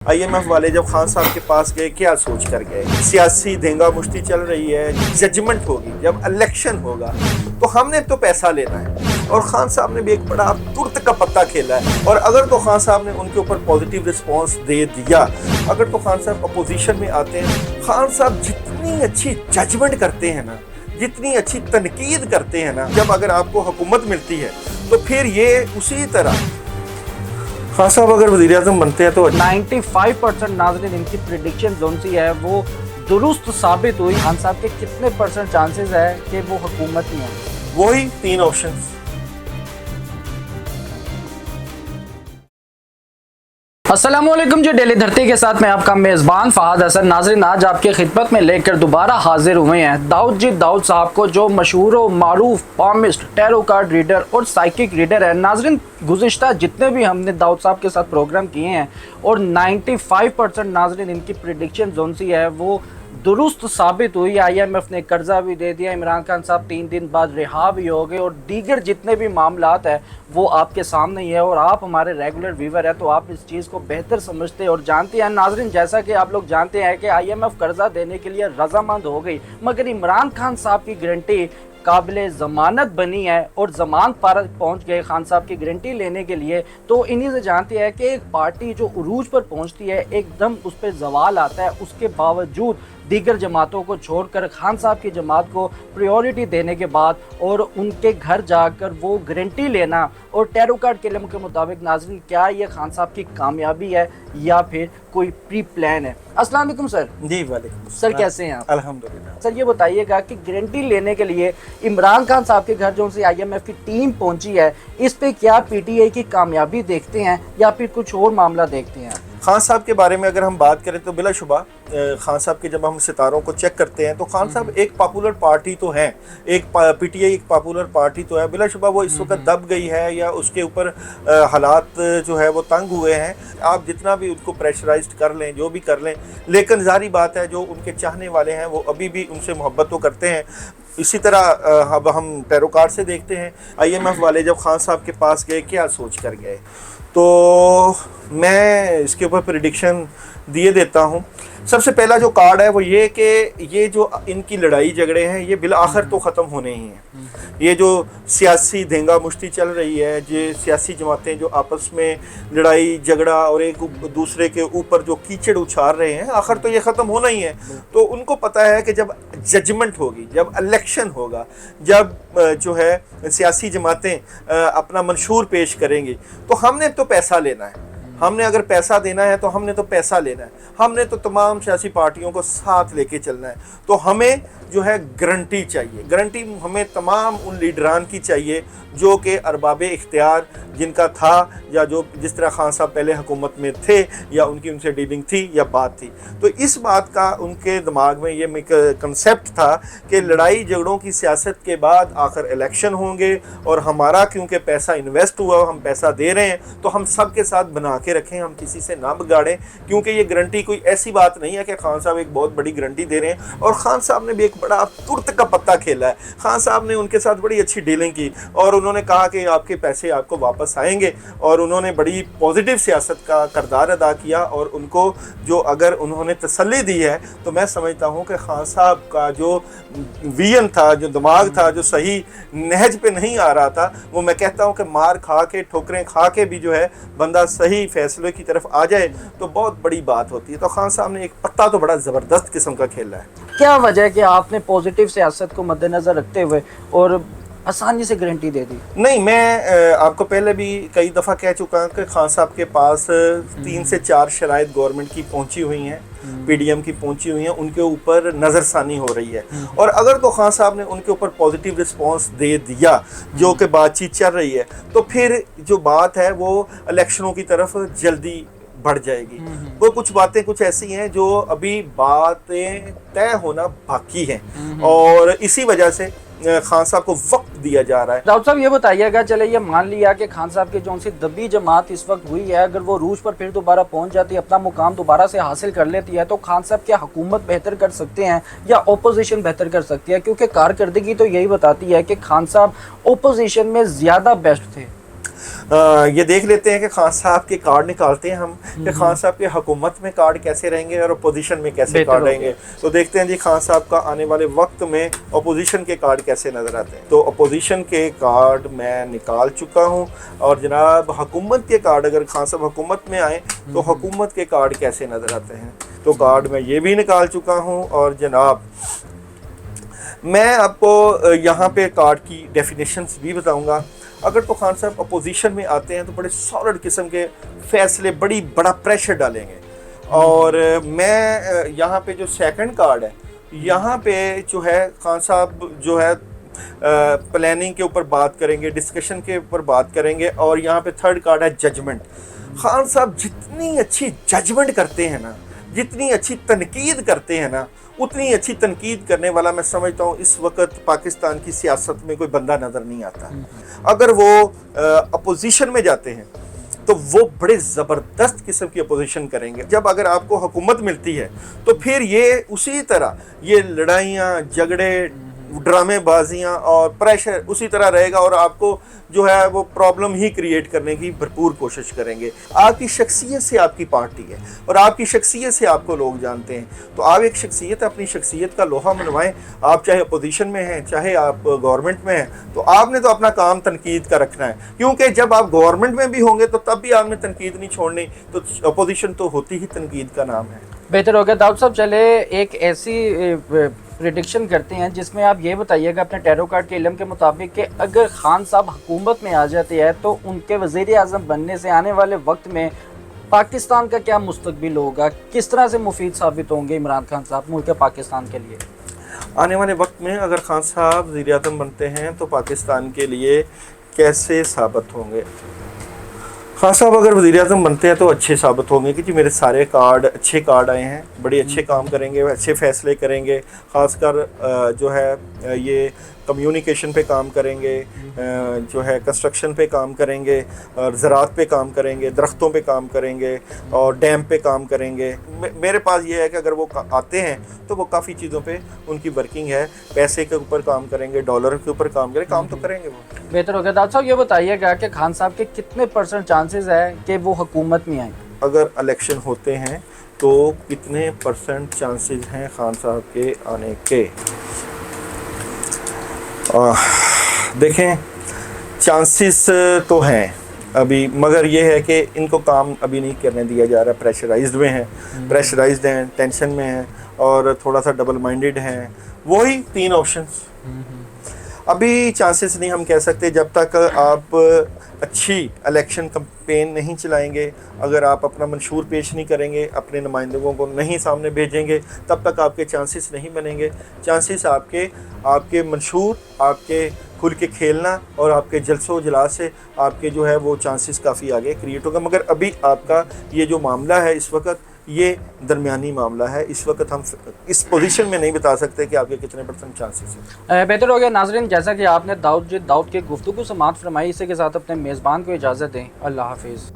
IMF वाले जब खान साहब के पास गए क्या सोच कर गए? सियासी धेंगा मुश्ती चल रही है, जजमेंट होगी, जब इलेक्शन होगा तो हमने तो पैसा लेना है। और खान साहब ने भी एक बड़ा तुर्त का पत्ता खेला है। और अगर तो खान साहब ने उनके ऊपर पॉजिटिव रिस्पॉन्स दे दिया, अगर तो खान साहब अपोजिशन में आते हैं, खान साहब जितनी अच्छी जजमेंट करते हैं ना, जितनी अच्छी तनकीद करते हैं ना, जब अगर आपको हुकूमत मिलती है तो फिर ये उसी तरह खान साहब अगर वज़ीर आज़म बनते हैं तो 95% नाज़रीन इनकी प्रेडिक्शन जोन सी है वो दुरुस्त साबित हुई। खान साहब के कितने % चांसेस है कि वो हुकूमत में हैं? वही 3 ऑप्शंस। अस्सलामुअलैकुम जी, डेली धरती के साथ मैं आपका मेज़बान फ़हाद हसन। नाज़रीन, आज आपकी खिदमत में लेकर दोबारा हाजिर हुए हैं दाऊद साहब को, जो मशहूर व मारूफ पामिस्ट, टैरो कार्ड रीडर और साइकिक रीडर है। नाज़रीन, गुज़िश्ता जितने भी हमने दाऊद साहब के साथ प्रोग्राम किए हैं और 95% नाज़रीन इनकी प्रेडिक्शन जोन सी है वो दुरुस्त साबित हुई। IMF ने कर्जा भी दे दिया, इमरान खान साहब 3 दिन बाद रिहा भी हो गए और दीगर जितने भी मामलात है वो आपके सामने ही है। और आप हमारे रेगुलर व्यूवर हैं तो आप इस चीज़ को बेहतर समझते और जानते हैं। नाज़रीन, जैसा कि आप लोग जानते हैं कि IMF कर्जा देने के लिए रजामंद हो गई, मगर इमरान खान साहब की गारंटी काबिल ज़मानत बनी है और ज़मानत पर पहुंच गए खान साहब की गारंटी लेने के लिए। तो इन्हीं से जानते हैं कि एक पार्टी जो उरूज पर पहुंचती है, एकदम उस पर जवाल आता है, उसके बावजूद दीगर जमातों को छोड़कर खान साहब की जमात को प्रायोरिटी देने के बाद और उनके घर जाकर वो गारंटी लेना और टैरो कार्ड के इल्म के मुताबिक, नाज़रीन, क्या ये खान साहब की कामयाबी है या फिर कोई प्री प्लान है? अस्सलाम वालेकुम सर। जी वालेकुम सर, कैसे हैं आप? अल्हम्दुलिल्लाह। सर, ये बताइएगा कि गारंटी लेने के लिए इमरान खान साहब के घर जो से IMF की टीम पहुंची है, इस पे क्या PTI की कामयाबी देखते हैं या फिर कुछ और मामला देखते हैं? खान साहब के बारे में अगर हम बात करें तो बिलाशुबा खान साहब के जब हम सितारों को चेक करते हैं तो खान साहब एक पॉपुलर पार्टी तो हैं, एक PTI एक पॉपुलर पार्टी तो है। बिलाशुबा वो इस वक्त दब गई है या उसके ऊपर हालात जो है वो तंग हुए हैं। आप जितना भी उनको प्रेशराइज्ड कर लें, जो भी कर लें, लेकिन ज़ाहिर बात है जो उनके चाहने वाले हैं वो अभी भी उनसे मोहब्बत तो करते हैं। इसी तरह अब हम टैरो कार्ड से देखते हैं, IMF वाले जब खान साहब के पास गए क्या सोच कर गए, तो मैं इसके ऊपर प्रेडिक्शन दिए देता हूँ। सबसे पहला जो कार्ड है वो ये कि ये जो इनकी लड़ाई झगड़े हैं ये बिल आखिर तो ख़त्म होने ही हैं। ये जो सियासी धेंगा मुश्ती चल रही है, ये सियासी जमातें जो आपस में लड़ाई झगड़ा और एक दूसरे के ऊपर जो कीचड़ उछाल रहे हैं, आखिर तो ये ख़त्म होना ही है। तो उनको पता है कि जब जजमेंट होगी, जब इलेक्शन होगा, जब जो है सियासी जमातें अपना मंशूर पेश करेंगी तो हमने तो पैसा लेना है। हमने अगर पैसा देना है तो हमने तो पैसा लेना है, हमने तो तमाम सियासी पार्टियों को साथ लेके चलना है। तो हमें जो है गारंटी चाहिए, गारंटी हमें तमाम उन लीडरान की चाहिए जो कि अरबाब इख्तियार जिनका था या जो जिस तरह खान साहब पहले हुकूमत में थे या उनकी उनसे डीलिंग थी या बात थी। तो इस बात का उनके दिमाग में ये कंसेप्ट था कि लड़ाई झगड़ों की सियासत के बाद आखिर इलेक्शन होंगे और हमारा क्योंकि पैसा इन्वेस्ट हुआ, हम पैसा दे रहे हैं तो हम सब के साथ बना के रखें, हम किसी से ना बिगाड़ें। क्योंकि ये गारंटी कोई ऐसी बात नहीं है कि खान साहब एक बहुत बड़ी गारंटी दे रहे हैं। और खान साहब ने भी एक बड़ा तुर्त का पत्ता खेला है। खान साहब ने उनके साथ बड़ी अच्छी डीलिंग की और उन्होंने कहा कि आपके पैसे आपको वापस आएंगे और उन्होंने बड़ी पॉजिटिव सियासत का किरदार अदा किया। और उनको जो अगर उन्होंने तसल्ली दी है तो मैं समझता हूँ कि खान साहब का जो विजन था, जो दिमाग था, जो सही नहज पे नहीं आ रहा था, वो मैं कहता हूँ कि मार खा के, ठोकरें खा के भी जो है बंदा सही फैसले की तरफ आ जाए तो बहुत बड़ी बात होती है। तो खान साहब ने एक पत्ता तो बड़ा ज़बरदस्त किस्म का खेला है। क्या वजह है कि आपने पॉजिटिव सियासत को मद्देनज़र रखते हुए और आसानी से गारंटी दे दी? नहीं, मैं आपको पहले भी कई दफ़ा कह चुका हूँ कि खान साहब के पास 3 से 4 शराइत गवर्नमेंट की पहुँची हुई हैं, PDM की पहुँची हुई हैं, उनके ऊपर नज़रसानी हो रही है। और अगर तो खान साहब ने उनके ऊपर पॉजिटिव रिस्पॉन्स दे दिया, जो कि बातचीत चल रही है, तो फिर जो बात है वो इलेक्शनों की तरफ जल्दी बढ़ जाएगी। वो कुछ बातें कुछ ऐसी हैं जो अभी बातें तय होना बाकी हैं और इसी वजह से खान साहब को वक्त दिया जा रहा है। दाऊद साहब, ये बताइएगा, चले ये मान लिया कि खान साहब की जौन सी दबी जमात इस वक्त हुई है, अगर वो रूज पर फिर दोबारा पहुंच जाती है, अपना मुकाम दोबारा से हासिल कर लेती है, तो खान साहब क्या हुकूमत बेहतर कर सकते हैं या ओपोजिशन बेहतर कर सकती है? क्योंकि कारकर्दगी तो यही बताती है कि खान साहब ओपोजिशन में ज़्यादा बेस्ट थे। ये देख लेते हैं कि खान साहब के कार्ड निकालते हैं हम कि खान साहब के हुकूमत में कार्ड कैसे रहेंगे और अपोजिशन में कैसे कार्ड रहेंगे। तो देखते हैं जी खान साहब का आने वाले वक्त में अपोजिशन के कार्ड कैसे नज़र आते हैं। तो अपोजिशन के कार्ड मैं निकाल चुका हूँ और जनाब हुकूमत के कार्ड, अगर खान साहब हुकूमत में आए तो हुकूमत के कार्ड कैसे नज़र आते हैं। तो कार्ड मैं ये भी निकाल चुका हूँ और जनाब मैं आपको यहाँ पे कार्ड की डेफिनेशंस भी बताऊँगा। अगर तो खान साहब अपोजिशन में आते हैं तो बड़े सॉलिड किस्म के फैसले, बड़ा प्रेशर डालेंगे। और मैं यहाँ पे जो सेकंड कार्ड है, यहाँ पे जो है खान साहब जो है प्लानिंग के ऊपर बात करेंगे, डिस्कशन के ऊपर बात करेंगे। और यहाँ पे थर्ड कार्ड है जजमेंट। खान साहब जितनी अच्छी जजमेंट करते हैं ना, जितनी अच्छी तनकीद करते हैं ना, उतनी अच्छी तनकीद करने वाला मैं समझता हूँ इस वक्त पाकिस्तान की सियासत में कोई बंदा नज़र नहीं आता। अगर वो अपोजिशन में जाते हैं तो वो बड़े ज़बरदस्त किस्म की अपोजिशन करेंगे। जब अगर आपको हुकूमत मिलती है तो फिर ये उसी तरह ये लड़ाइयाँ, झगड़े, ड्रामेबाजियाँ और प्रेशर उसी तरह रहेगा और आपको जो है वो प्रॉब्लम ही क्रिएट करने की भरपूर कोशिश करेंगे। आपकी शख्सियत से आपकी पार्टी है और आपकी शख्सियत से आपको लोग जानते हैं। तो आप एक शख्सियत, अपनी शख्सियत का लोहा मनवाएं। आप चाहे अपोजिशन में हैं, चाहे आप गवर्नमेंट में हैं, तो आपने तो अपना काम तनकीद का रखना है, क्योंकि जब आप गवर्नमेंट में भी होंगे तो तब भी आपने तनकीद नहीं छोड़नी। तो अपोजिशन तो होती ही तनकीद का नाम है। बेहतर हो गया। दाऊद साहब चले एक ऐसी प्रिडिक्शन करते हैं जिसमें आप ये बताइएगा अपने टैरो कार्ड के इल्म के मुताबिक कि अगर खान साहब हुकूमत में आ जाते हैं तो उनके वज़ीर आज़म बनने से आने वाले वक्त में पाकिस्तान का क्या मुस्तकबिल होगा, किस तरह से मुफीद साबित होंगे इमरान खान साहब मुल्क पाकिस्तान के लिए। आने वाले वक्त में अगर खान साहब वज़ीर आज़म बनते हैं तो पाकिस्तान के लिए कैसे साबित होंगे। खान साहब अगर वज़ीर आज़म बनते हैं तो अच्छे साबित होंगे कि जी मेरे सारे कार्ड अच्छे कार्ड आए हैं, बड़े अच्छे काम करेंगे, अच्छे फ़ैसले करेंगे। ख़ासकर जो है ये कम्युनिकेशन पे काम करेंगे, जो है कंस्ट्रक्शन पे काम करेंगे, और ज़राअत पे काम करेंगे, दरख्तों पे काम करेंगे और डैम पे काम करेंगे। मेरे पास ये है कि अगर वो आते हैं तो वो काफ़ी चीज़ों पे उनकी वर्किंग है, पैसे के ऊपर काम करेंगे, डॉलर के ऊपर काम करेंगे, काम तो करेंगे वो। बेहतर हो गया। दाऊद साहब ये बताइएगा कि खान साहब के कितने % चांसेस है कि वो हुकूमत में आए। अगर इलेक्शन होते हैं तो कितने % चांसेस हैं खान साहब के आने के। देखें चांसेस तो हैं अभी, मगर ये है कि इनको काम अभी नहीं करने दिया जा रहा। प्रेशराइज्ड में हैं, प्रेशराइज्ड हैं, टेंशन में हैं और थोड़ा सा डबल माइंडेड हैं। वही 3 ऑप्शंस। अभी चांसेस नहीं हम कह सकते जब तक आप अच्छी इलेक्शन कैंपेन नहीं चलाएंगे, अगर आप अपना मंशूर पेश नहीं करेंगे, अपने नुमाइंदों को नहीं सामने भेजेंगे, तब तक आपके चांसेस नहीं बनेंगे। चांसेस आपके मंशूर, आपके खुल के खेलना और आपके जलसो जला से आपके जो है वो चांसेस काफ़ी आगे क्रिएट होगा। मगर अभी आपका ये जो मामला है इस वक्त ये दरमियानी मामला है। इस वक्त हम इस पोजीशन में नहीं बता सकते कि आपके कितने % चांसेस हैं। बेहतर हो गया। नाज़रीन, जैसा कि आपने दाऊद की गुफ्तगू समाअत फरमाई, इसी के साथ अपने मेज़बान को इजाज़त दें। अल्लाह हाफिज़।